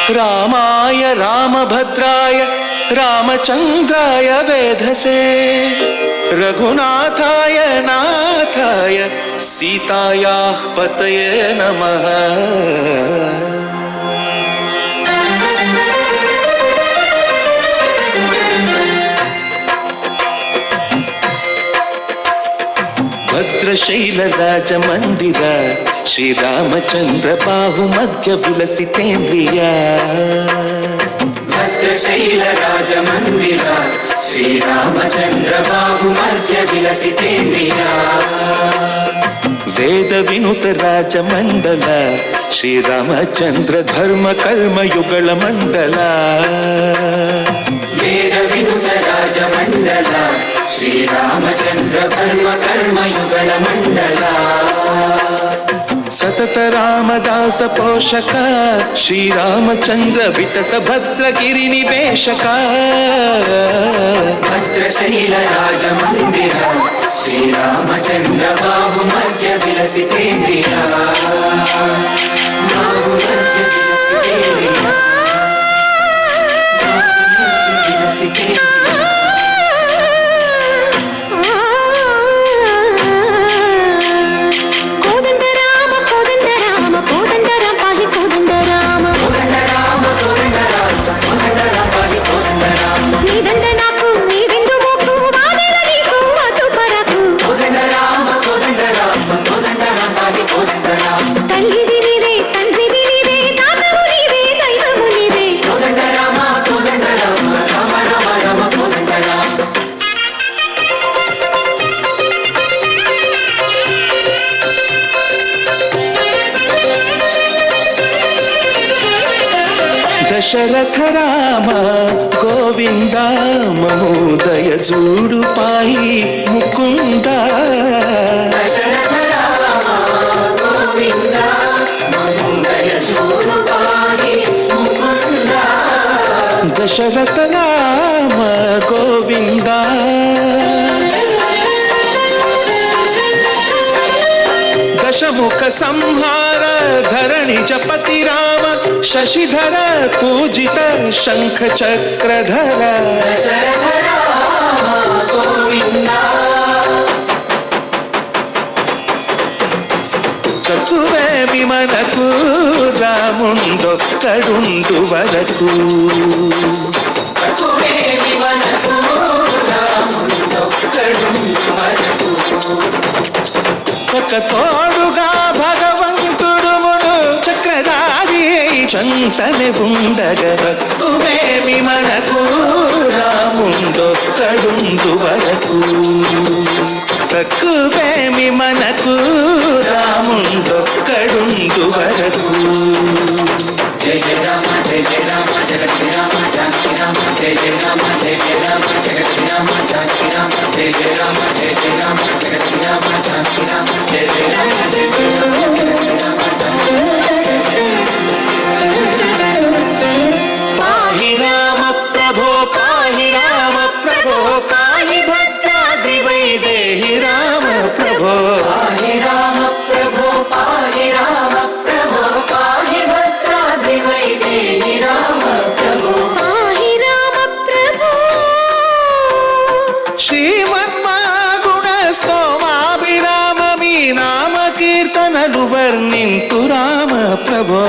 रामाय रामभद्राय रामचन्द्राय वेधसे रघुनाथाय नाथाय सीतायाः पतये नमः। ಭದ್ರಶೈಲರಾಜ ಮಂದಿರ ಶ್ರೀರಾಮಚಂದ್ರ ಬಾಹುಮಧ್ಯ ವಿಲಸಿತೇಂದ್ರಿಯ ಭದ್ರಶೈಲರಾಜ ಮಂದಿರ ಶ್ರೀರಾಮಚಂದ್ರ ಬಾಹುಮಧ್ಯ ವಿಲಸಿತೇಂದ್ರಿಯ ವೇದ ವಿನುತ ರಾಜ ಮಂಡಲ ಶ್ರೀರಾಮಚಂದ್ರ ಧರ್ಮ ಕರ್ಮಯುಗಳ ಮಂಡಲ ವೇದ ವಿನುತ ರಾಜ ಮಂಡಲ ಶ್ರೀರಾಮಚಂದ್ರ ಧರ್ಮ ಕರ್ಮಯುಗಳ ಮಂಡಲ ಸತತ ರಾಮದಾಸ ಪೋಷಕ ಶ್ರೀರಾಮಚಂದ್ರ ವಿತತ ಭದ್ರಗಿರಿ ನಿವೇಶಕ ಭದ್ರಶೈಲ ರಾಜ ಮಂದಿರ ಶ್ರೀರಾಮಚಂದ್ರ ಬಾಹುಮಧ್ಯ ವಿಲಸಿತೇಂದ್ರಿಯ ಬಾಹುಮಧ್ಯ ವಿಲಸಿತೇಂದ್ರಿಯ ಬಾಹುಮಧ್ಯ ವಿಲಸಿತೇಂದ್ರಿಯ దశరథ రామ గోవింద మమోదయ జూడు పాయి ముకుంద దశరథ రామ గోవింద మమోదయ జూడు పాయి ముకుంద దశరథ రామ గోవింద दशमुख संहार धरणि जपति राम शशिधर पूजित शंख चक्रधर दशरथ राम गोविंद ककुवे विमनकु रामुंडొక్కడుండు వరకు ककुवे विमनकु रामुंडొక్కడుండు వరకు ఒక తోడుగా భగవంతుడుమును చక్రధారి చంతనే ఉండగా కక్కువేమి మనకు రాముండొక్కడుండు వరకు కక్కువేమి మనకు రాముండొక్కడుండు వరకు జయ జయ రామ జయ జయ రామ జగతి రామ జానకి రామ జయ జయ రామ జయ జయ రామ జగతి రామ జానకి రామ జయ జయ రామ జయ జయ రామ జగతి రామ జానకి రామ జయ జయ రామ జయ జయ రామ జగతి రామ జానకి పాహి రామ ప్రభో పాహి రామ ప్రభో పాహి భద్రాద్రి వైదేహి రామ ప్రభో పాహి రామ ప్రభో పాహి రామ ప్రభో పాహి భద్రాద్రి వైదేహి రామ ప్రభో పాహి రామ ప్రభో శ్రీమన్మాగుణ స్తోమాభిరామ మీ నామ కీర్తనలు వర్ణింతు రామ ప్రభో